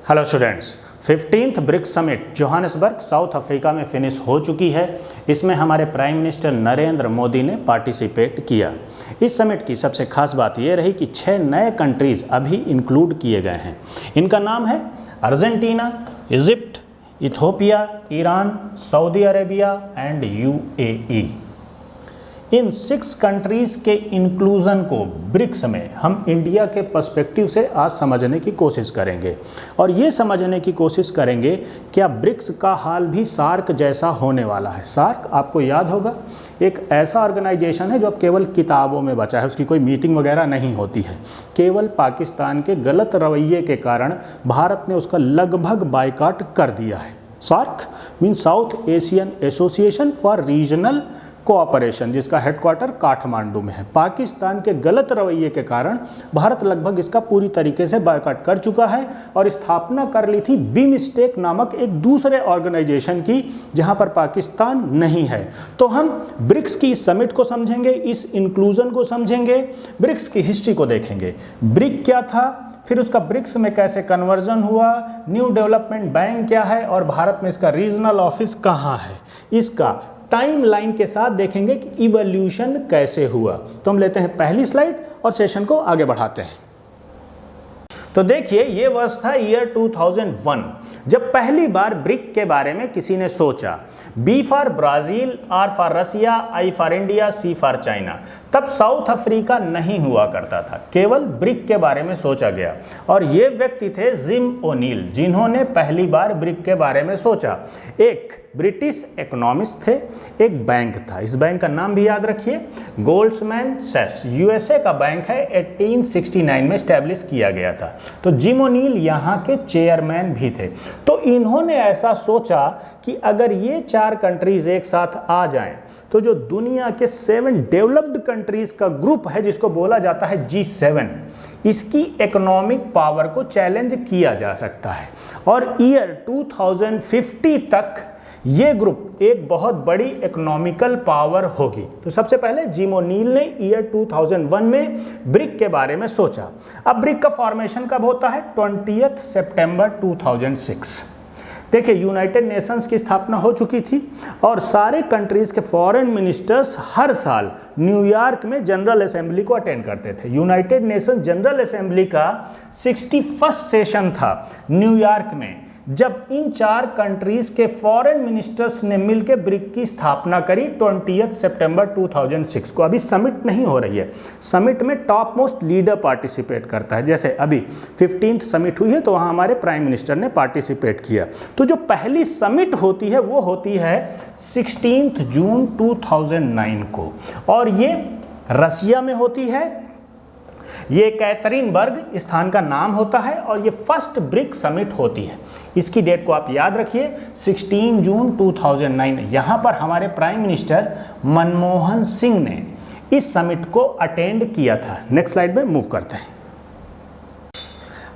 Hello students, 15th BRICS summit Johannesburg South Africa में finish हो चुकी है। इसमें हमारे प्राइम मिनिस्टर नरेंद्र मोदी ने पार्टिसिपेट किया। इस समिट की सबसे खास बात यह रही कि 6 नए कंट्रीज़ अभी इंक्लूड किए गए हैं। इनका नाम है Argentina, Egypt, Ethiopia, Iran, Saudi Arabia and UAE. In 6 countries के इंक्लूज़न को ब्रिक्स में हम इंडिया के पर्सपेक्टिव से आज समझने की कोशिश करेंगे और ये समझने की कोशिश करेंगे क्या ब्रिक्स का हाल भी सार्क जैसा होने वाला है। सार्क आपको याद होगा एक ऐसा ऑर्गेनाइजेशन है जो अब केवल किताबों में बचा है, उसकी कोई मीटिंग वगैरह नहीं होती है। केवल पाकिस्तान के गलत रवैये के कारण भारत ने उसका लगभग बायकॉट कर दिया है। SAARC mean South Asian Association for Regional Cooperation, जिसका हेडक्वार्टर काठमांडू में है। पाकिस्तान के गलत रवैये के कारण भारत लगभग इसका पूरी तरीके से बायकॉट कर चुका है और स्थापना कर ली थी बिमस्टेक नामक एक दूसरे ऑर्गेनाइजेशन की, जहां पर पाकिस्तान नहीं है। तो हम ब्रिक्स की इस समिट को समझेंगे, इस इंक्लूजन को समझेंगे, ब्रिक्स की हिस्ट्री को देखेंगे। ब्रिक क्या था, फिर उसका ब्रिक्स में कैसे कन्वर्जन हुआ, न्यू डेवलपमेंट बैंक क्या है और भारत में इसका रीजनल ऑफिस कहाँ है, इसका टाइम लाइन के साथ देखेंगे कि इवोल्यूशन कैसे हुआ। तो हम लेते हैं पहली स्लाइड और सेशन को आगे बढ़ाते हैं। तो देखिए, ये वर्ष था ईयर 2001 जब पहली बार ब्रिक के बारे में किसी ने सोचा। B for Brazil, R for Russia, I for India, C for China. तब साउथ अफ्रीका नहीं हुआ करता था, केवल ब्रिक के बारे में सोचा गया और ये व्यक्ति थे जिम ओनील, जिन्होंने पहली बार ब्रिक के बारे में सोचा। एक ब्रिटिश इकोनॉमिस्ट थे, एक बैंक था, इस बैंक का नाम भी याद रखिए, गोल्ड्समैन सैक्स, यूएसए का बैंक है, 1869 में स्टैब्लिश किया गया था। तो जिम ओनील यहाँ के चेयरमैन भी थे। तो इन्होंने ऐसा सोचा कि अगर ये 4 कंट्रीज एक साथ आ जाएं तो जो दुनिया के 7 डेवलप्ड कंट्रीज का ग्रुप है, जिसको बोला जाता है G7, इसकी इकोनॉमिक पावर को चैलेंज किया जा सकता है और ईयर 2050 तक ये ग्रुप एक बहुत बड़ी इकोनॉमिकल पावर होगी। तो सबसे पहले जिम ओनील ने ईयर 2001 में ब्रिक के बारे में सोचा। अब ब्रिक का फॉर्मेशन कब होता है? 20 सितंबर 2006। देखिए, यूनाइटेड नेशंस की स्थापना हो चुकी थी और सारे कंट्रीज के फॉरेन मिनिस्टर्स हर साल न्यूयॉर्क में जनरल असेंबली को अटेंड करते थे। यूनाइटेड नेशन जनरल असेंबली का 61st सेशन था न्यूयॉर्क में, जब इन 4 कंट्रीज के फॉरेन मिनिस्टर्स ने मिलकर ब्रिक की स्थापना करी 20 सितंबर 2006 को। अभी समिट नहीं हो रही है, समिट में टॉप मोस्ट लीडर पार्टिसिपेट करता है। जैसे अभी 15th समिट हुई है तो वहाँ हमारे प्राइम मिनिस्टर ने पार्टिसिपेट किया। तो जो पहली समिट होती है वो होती है 16 जून 2009 को और ये रसिया में होती है। ये कैथरीनबर्ग स्थान का नाम होता है और ये फर्स्ट ब्रिक समिट होती है। इसकी डेट को आप याद रखिए, 16 जून 2009। यहाँ पर हमारे प्राइम मिनिस्टर मनमोहन सिंह ने इस समिट को अटेंड किया था। नेक्स्ट स्लाइड में मूव करते हैं।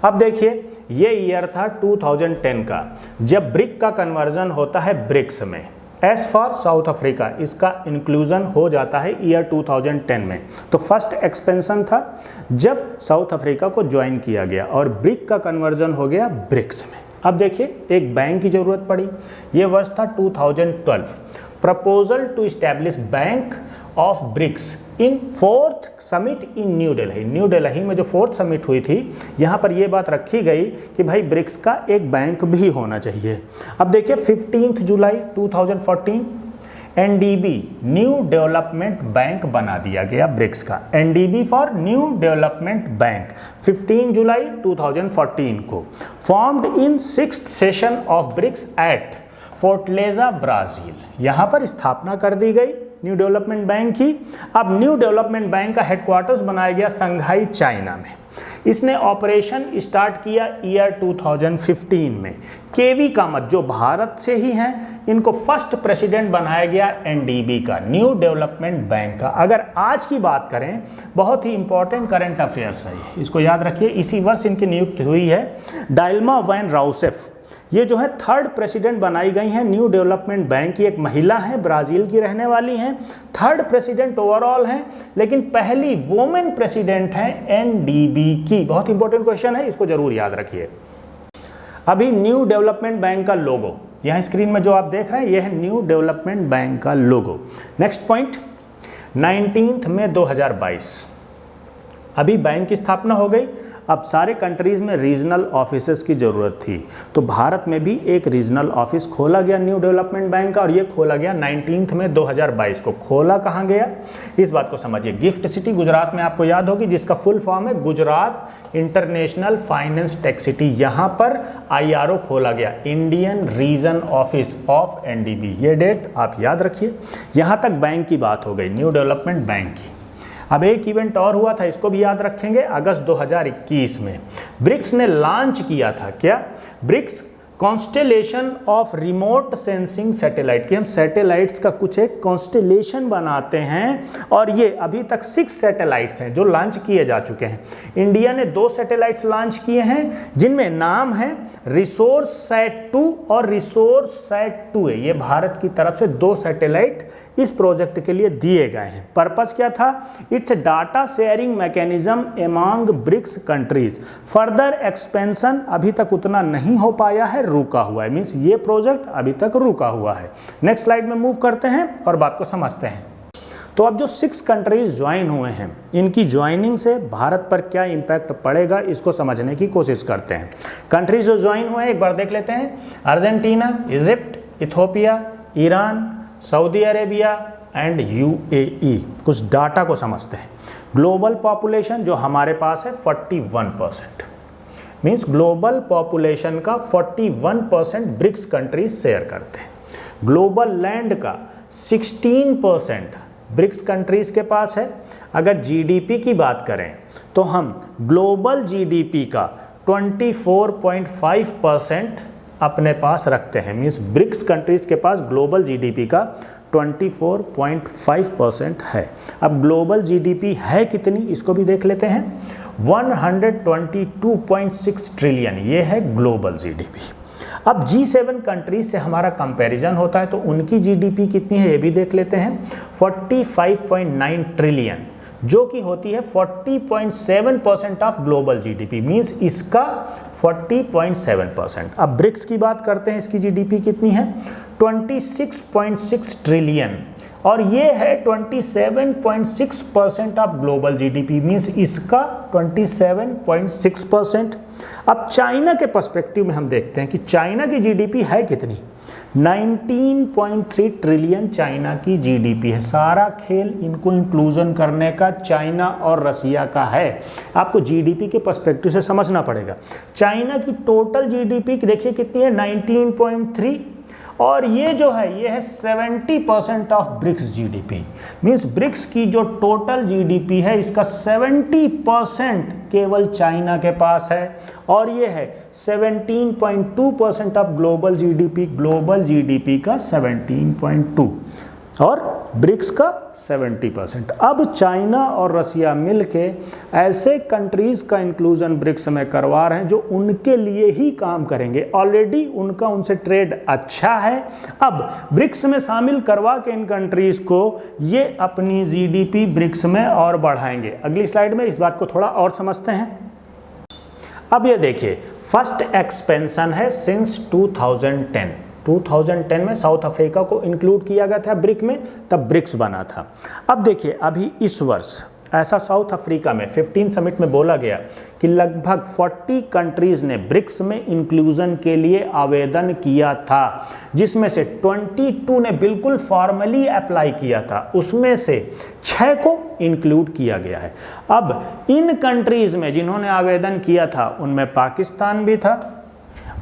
अब देखिए, ये ईयर था 2010 का जब ब्रिक का कन्वर्जन होता है ब्रिक्स में। एस फॉर साउथ अफ्रीका, इसका इंक्लूजन हो जाता है ईयर 2010 में। तो फर्स्ट एक्सपेंशन था जब साउथ अफ्रीका को ज्वाइन किया गया और ब्रिक का कन्वर्जन हो गया ब्रिक्स में। अब देखिए, एक बैंक की जरूरत पड़ी। ये वर्ष था 2012। Proposal to establish bank of BRICS in 4th summit in New Delhi. New Delhi में जो 4th समिट हुई थी, यहाँ पर ये बात रखी गई कि भाई ब्रिक्स का एक बैंक भी होना चाहिए। अब देखिए, 15 जुलाई 2014 NDB न्यू डेवलपमेंट बैंक बना दिया गया ब्रिक्स का। NDB for new development bank 15 जुलाई 2014 को। Formed in 6th session of BRICS at Fortaleza Brazil, यहाँ पर स्थापना कर दी गई न्यू डेवलपमेंट बैंक की। अब न्यू डेवलपमेंट बैंक का हेडक्वार्टर्स बनाया गया संघाई, चाइना में। इसने ऑपरेशन स्टार्ट किया ईयर 2015 में। केवी कामत जो भारत से ही हैं, इनको फर्स्ट प्रेसिडेंट बनाया गया NDB का, न्यू डेवलपमेंट बैंक का। अगर आज की बात करें, बहुत ही इंपॉर्टेंट करंट अफेयर्स है, इसको याद रखिए। इसी वर्ष इनकी नियुक्ति हुई है। डायल्मा वैन राउसेफ ये जो है 3rd प्रेसिडेंट बनाई गई हैं न्यू डेवलपमेंट बैंक की। एक महिला हैं, ब्राज़ील की रहने वाली हैं, 3rd प्रेसिडेंट ओवरऑल हैं, लेकिन पहली वुमेन प्रेसिडेंट हैं NDB की। बहुत इंपॉर्टेंट क्वेश्चन है, इसको जरूर याद रखिए। अभी न्यू डेवलपमेंट बैंक का लोगो, यहाँ स्क्रीन में जो आप देख रहे हैं ये है न्यू डेवलपमेंट बैंक का लोगो। नेक्स्ट पॉइंट, 19 मई 2022 अभी बैंक की स्थापना हो गई। अब सारे कंट्रीज़ में रीजनल ऑफिसेस की ज़रूरत थी, तो भारत में भी एक रीजनल ऑफिस खोला गया न्यू डेवलपमेंट बैंक का, और ये खोला गया 19 मई 2022 को। खोला कहाँ गया इस बात को समझिए, गिफ्ट सिटी गुजरात में आपको याद होगी, जिसका फुल फॉर्म है Gujarat international finance tech city. यहाँ पर IRO खोला गया, Indian reason office of NDB। ये डेट आप याद रखिए। यहाँ तक बैंक की बात हो गई, न्यू डेवलपमेंट बैंक की। अब एक इवेंट और हुआ था, इसको भी याद रखेंगे। अगस्त 2021 में ब्रिक्स ने लॉन्च किया था, क्या? BRICS constellation of remote sensing satellite, कि हम सैटेलाइट्स का कुछ एक कॉन्स्टेलेशन बनाते हैं, और ये अभी तक 6 सैटेलाइट्स हैं जो लॉन्च किए जा चुके हैं। इंडिया ने 2 सैटेलाइट्स लॉन्च किए हैं जिनमें नाम है रिसोर्स सैट 2 और रिसोर्स सैट 2 है। ये भारत की तरफ से 2 सैटेलाइट इस प्रोजेक्ट के लिए दिए गए हैं। पर्पस क्या था? It's data sharing mechanism among BRICS countries. Further expansion अभी तक उतना नहीं हो पाया है, रुका हुआ है, मीन्स ये प्रोजेक्ट अभी तक रुका हुआ है। नेक्स्ट स्लाइड में मूव करते हैं और बात को समझते हैं। तो अब जो 6 कंट्रीज ज्वाइन हुए हैं, इनकी ज्वाइनिंग से भारत पर क्या इंपैक्ट पड़ेगा इसको समझने की कोशिश करते हैं। कंट्रीज जो ज्वाइन हुए हैं एक बार देख लेते हैं। Argentina, Egypt, Ethiopia, Iran, Saudi Arabia and UAE। कुछ डाटा को समझते हैं। ग्लोबल पॉपुलेशन जो हमारे पास है 41%, मीन्स ग्लोबल पॉपुलेशन का 41% ब्रिक्स कंट्रीज शेयर करते हैं। ग्लोबल लैंड का 16% ब्रिक्स कंट्रीज के पास है। अगर GDP की बात करें तो हम ग्लोबल GDP का 24.5% अपने पास रखते हैं, मीन्स ब्रिक्स कंट्रीज के पास ग्लोबल GDP का 24.5% है। अब ग्लोबल GDP है कितनी इसको भी देख लेते हैं। 122.6 ट्रिलियन, ये है ग्लोबल GDP। अब G7 कंट्रीज से हमारा कंपैरिजन होता है तो उनकी GDP कितनी है ये भी देख लेते हैं। 45.9 ट्रिलियन, जो कि होती है 40.7% ऑफ ग्लोबल GDP, मीन्स इसका 40.7%। अब ब्रिक्स की बात करते हैं, इसकी GDP कितनी है? 26.6 ट्रिलियन, और ये है 27.6% ऑफ ग्लोबल GDP, मीन्स इसका 27.6%। अब चाइना के पर्सपेक्टिव में हम देखते हैं कि चाइना की GDP है कितनी। 19.3 ट्रिलियन चाइना की GDP है। सारा खेल इनको इंक्लूजन करने का चाइना और रसिया का है। आपको GDP के पर्सपेक्टिव से समझना पड़ेगा। चाइना की टोटल GDP देखिए कितनी है, 19.3, और ये जो है ये है 70% of BRICS GDP, means BRICS की जो टोटल GDP है इसका 70% केवल चाइना के पास है, और ये है 17.2% ऑफ ग्लोबल GDP का 17.2 और ब्रिक्स का 70%। अब चाइना और रसिया मिलके ऐसे कंट्रीज का इंक्लूजन ब्रिक्स में करवा रहे हैं जो उनके लिए ही काम करेंगे। ऑलरेडी उनका उनसे ट्रेड अच्छा है, अब ब्रिक्स में शामिल करवा के इन कंट्रीज को ये अपनी GDP ब्रिक्स में और बढ़ाएंगे। अगली स्लाइड में इस बात को थोड़ा और समझते हैं। अब ये देखिए, फर्स्ट एक्सपेंशन है सिंस 2010 में साउथ अफ्रीका को इंक्लूड किया गया था ब्रिक में, तब ब्रिक्स बना था। अब देखिए अभी इस वर्ष ऐसा साउथ अफ्रीका में 15 समिट में बोला गया कि लगभग 40 कंट्रीज ने ब्रिक्स में इंक्लूजन के लिए आवेदन किया था, जिसमें से 22 ने बिल्कुल फॉर्मली अप्लाई किया था, उसमें से 6 को इंक्लूड किया गया है। अब इन कंट्रीज में जिन्होंने आवेदन किया था उनमें पाकिस्तान भी था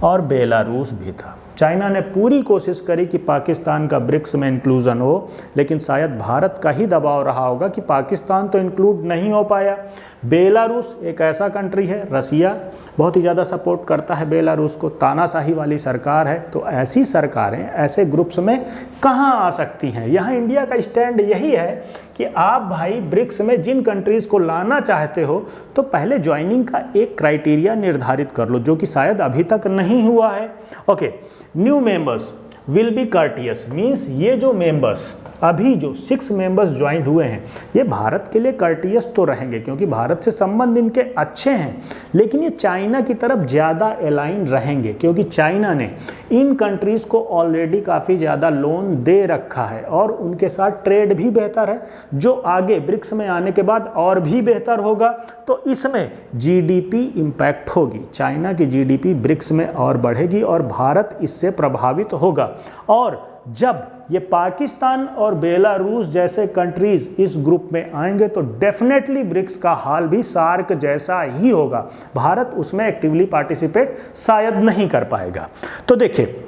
और बेलारूस भी था। चाइना ने पूरी कोशिश करी कि पाकिस्तान का ब्रिक्स में इंक्लूजन हो, लेकिन शायद भारत का ही दबाव रहा होगा कि पाकिस्तान तो इंक्लूड नहीं हो पाया। बेलारूस एक ऐसा कंट्री है, रसिया बहुत ही ज़्यादा सपोर्ट करता है बेलारूस को, तानाशाही वाली सरकार है, तो ऐसी सरकारें ऐसे ग्रुप्स में कहाँ आ सकती हैं। यहाँ इंडिया का स्टैंड यही है कि आप भाई ब्रिक्स में जिन कंट्रीज़ को लाना चाहते हो तो पहले ज्वाइनिंग का एक क्राइटेरिया निर्धारित कर लो, जो कि शायद अभी तक नहीं हुआ है। Okay, new members will be courteous, means ये जो मेंबर्स अभी जो 6 मेंबर्स ज्वाइन हुए हैं ये भारत के लिए कर्टियस तो रहेंगे क्योंकि भारत से संबंध इनके अच्छे हैं, लेकिन ये चाइना की तरफ ज़्यादा अलाइन रहेंगे क्योंकि चाइना ने इन कंट्रीज़ को ऑलरेडी काफ़ी ज़्यादा लोन दे रखा है और उनके साथ ट्रेड भी बेहतर है, जो आगे ब्रिक्स में आने के बाद और भी बेहतर होगा। तो इसमें जीडीपी इम्पैक्ट होगी, चाइना की जीडीपी ब्रिक्स में और बढ़ेगी और भारत इससे प्रभावित होगा। और जब ये पाकिस्तान और बेलारूस जैसे कंट्रीज इस ग्रुप में आएंगे तो डेफिनेटली ब्रिक्स का हाल भी सार्क जैसा ही होगा, भारत उसमें एक्टिवली पार्टिसिपेट शायद नहीं कर पाएगा। तो देखिए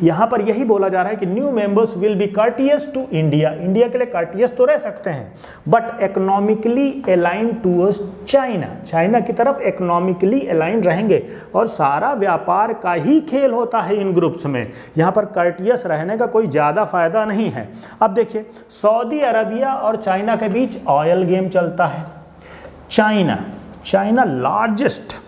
यहाँ पर यही बोला जा रहा है कि new members will be courteous to India, India के लिए कर्टियस तो रह सकते हैं but economically align towards China, China की तरफ इकोनॉमिकली अलाइन रहेंगे और सारा व्यापार का ही खेल होता है इन ग्रुप्स में, यहाँ पर कर्टियस रहने का कोई ज़्यादा फायदा नहीं है। अब देखिए सऊदी अरबिया और चाइना के बीच ऑयल गेम चलता है। चाइना लार्जेस्ट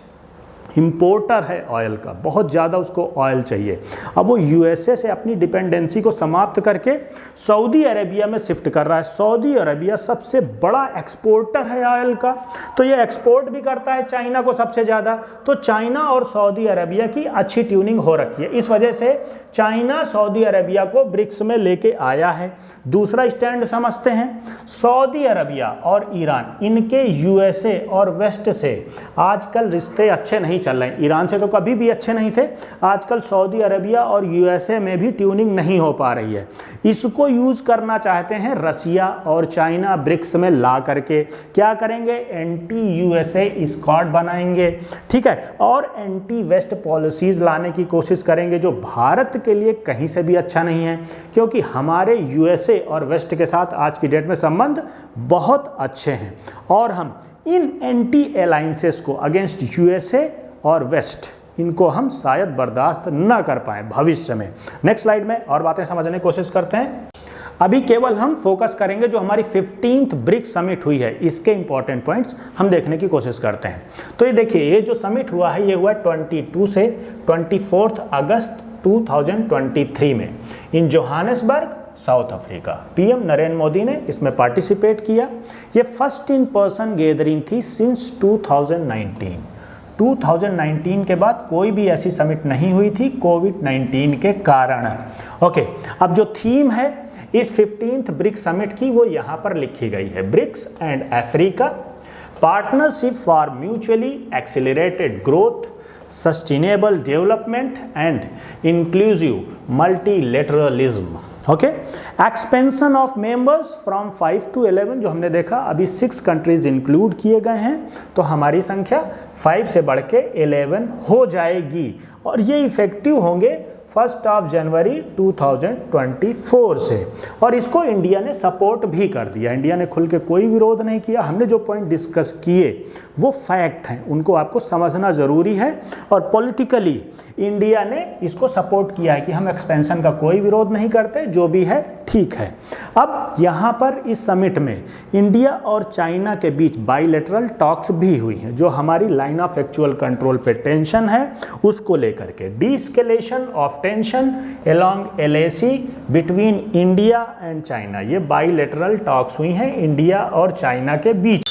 इंपोर्टर है ऑयल का, बहुत ज़्यादा उसको ऑयल चाहिए। अब वो यूएसए से अपनी डिपेंडेंसी को समाप्त करके सऊदी अरेबिया में शिफ्ट कर रहा है। सऊदी अरेबिया सबसे बड़ा एक्सपोर्टर है ऑयल का, तो ये एक्सपोर्ट भी करता है चाइना को सबसे ज़्यादा। तो चाइना और सऊदी अरेबिया की अच्छी ट्यूनिंग हो रखी है, इस वजह से चाइना सऊदी अरेबिया को ब्रिक्स में लेके आया है। दूसरा स्टैंड समझते हैं, सऊदी अरेबिया और ईरान, इनके यूएसए और वेस्ट से आजकल रिश्ते अच्छे नहीं चल रहे हैं। ईरान से तो कभी भी अच्छे नहीं थे, आजकल सऊदी अरेबिया और यूएसए में भी ट्यूनिंग नहीं हो पा रही है। इसको यूज करना चाहते हैं रसिया और चाइना ब्रिक्स में ला करके, क्या करेंगे, एंटी यूएसए स्क्वाड बनाएंगे, ठीक है, और एंटी वेस्ट पॉलिसीज लाने की कोशिश करेंगे जो भारत के लिए कहीं से भी अच्छा नहीं है, क्योंकि हमारे यूएसए और वेस्ट के साथ आज की डेट में संबंध बहुत अच्छे हैं और हम इन एंटी अलायंसेस को अगेंस्ट यूएसए और वेस्ट, इनको हम शायद बर्दाश्त ना कर पाए भविष्य में। नेक्स्ट स्लाइड में और बातें समझने की कोशिश करते हैं। अभी केवल हम फोकस करेंगे जो हमारी 15th ब्रिक्स समिट हुई है, इसके इंपॉर्टेंट पॉइंट्स हम देखने की कोशिश करते हैं। तो ये देखिए, ये जो समिट हुआ है ये हुआ 22 से 24 अगस्त 2023 में in Johannesburg, South Africa. PM Narendra Modi ने इसमें पार्टिसिपेट किया। ये फर्स्ट इन पर्सन गैदरिंग थी सिंस 2019 के बाद कोई भी ऐसी समिट नहीं हुई थी कोविड-19 के कारण। ओके, अब जो थीम है इस 15th ब्रिक्स समिट की वो यहाँ पर लिखी गई है, BRICS and Africa partnership for mutually accelerated growth, sustainable development and inclusive multilateralism. Okay, expansion of members from 5 to 11, जो हमने देखा अभी 6 कंट्रीज इंक्लूड किए गए हैं, तो हमारी संख्या 5 से बढ़ के 11 हो जाएगी और ये इफेक्टिव होंगे 1 जनवरी 2024 से। और इसको इंडिया ने सपोर्ट भी कर दिया, इंडिया ने खुल के कोई विरोध नहीं किया। हमने जो पॉइंट डिस्कस किए वो फैक्ट हैं, उनको आपको समझना ज़रूरी है और पॉलिटिकली इंडिया ने इसको सपोर्ट किया है कि हम एक्सपेंशन का कोई विरोध नहीं करते, जो भी है ठीक है। अब यहाँ पर इस समिट में इंडिया और चाइना के बीच बाइलेटरल टॉक्स भी हुई हैं, जो हमारी लाइन ऑफ एक्चुअल कंट्रोल पे टेंशन है उसको लेकर के, de-escalation of tension along LAC between India and China, ये बाइलेटरल टॉक्स हुई हैं इंडिया और चाइना के बीच।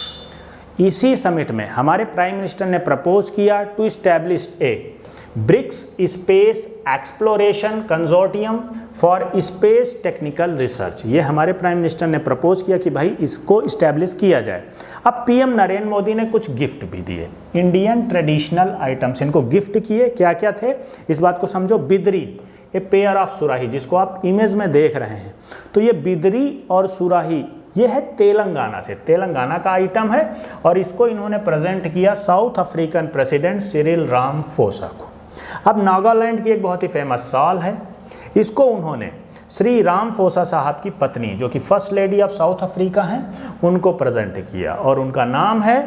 इसी समिट में हमारे प्राइम मिनिस्टर ने प्रपोज किया to establish a BRICS space exploration consortium for space technical research. ये हमारे प्राइम मिनिस्टर ने प्रपोज किया कि भाई इसको इस्टेब्लिश किया जाए। अब पीएम नरेंद्र मोदी ने कुछ गिफ्ट भी दिए, इंडियन ट्रेडिशनल आइटम्स इनको गिफ्ट किए। क्या क्या थे इस बात को समझो, बिदरी, ए पेयर ऑफ सुराही, जिसको आप इमेज में देख रहे हैं, तो ये बिदरी और सुराही ये है तेलंगाना से, तेलंगाना का आइटम है और इसको इन्होंने प्रेजेंट किया south African president Cyril Ramaphosa को। अब नागालैंड की एक बहुत ही फेमस शॉल है, इसको उन्होंने श्री रामाफोसा साहब की पत्नी जो कि first lady of south Africa हैं उनको प्रेजेंट किया और उनका नाम है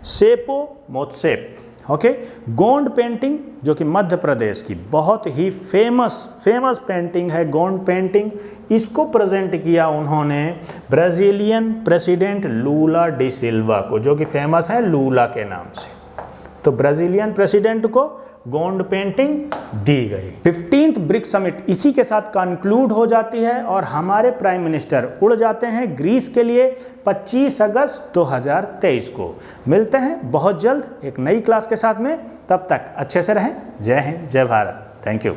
सेपो मोत्सेप। ओके, गोंड पेंटिंग जो कि मध्य प्रदेश की बहुत ही फेमस पेंटिंग है, गोंड पेंटिंग, इसको प्रेजेंट किया उन्होंने ब्राज़ीलियन प्रेसिडेंट लूला डी सिल्वा को, जो कि फेमस है लूला के नाम से। तो ब्राजीलियन प्रेसिडेंट को गोंड पेंटिंग दी गई। 15th ब्रिक्स समिट इसी के साथ कंक्लूड हो जाती है और हमारे प्राइम मिनिस्टर उड़ जाते हैं ग्रीस के लिए 25 अगस्त 2023 को। मिलते हैं बहुत जल्द एक नई क्लास के साथ में, तब तक अच्छे से रहें। जय हिंद, जय भारत। Thank you.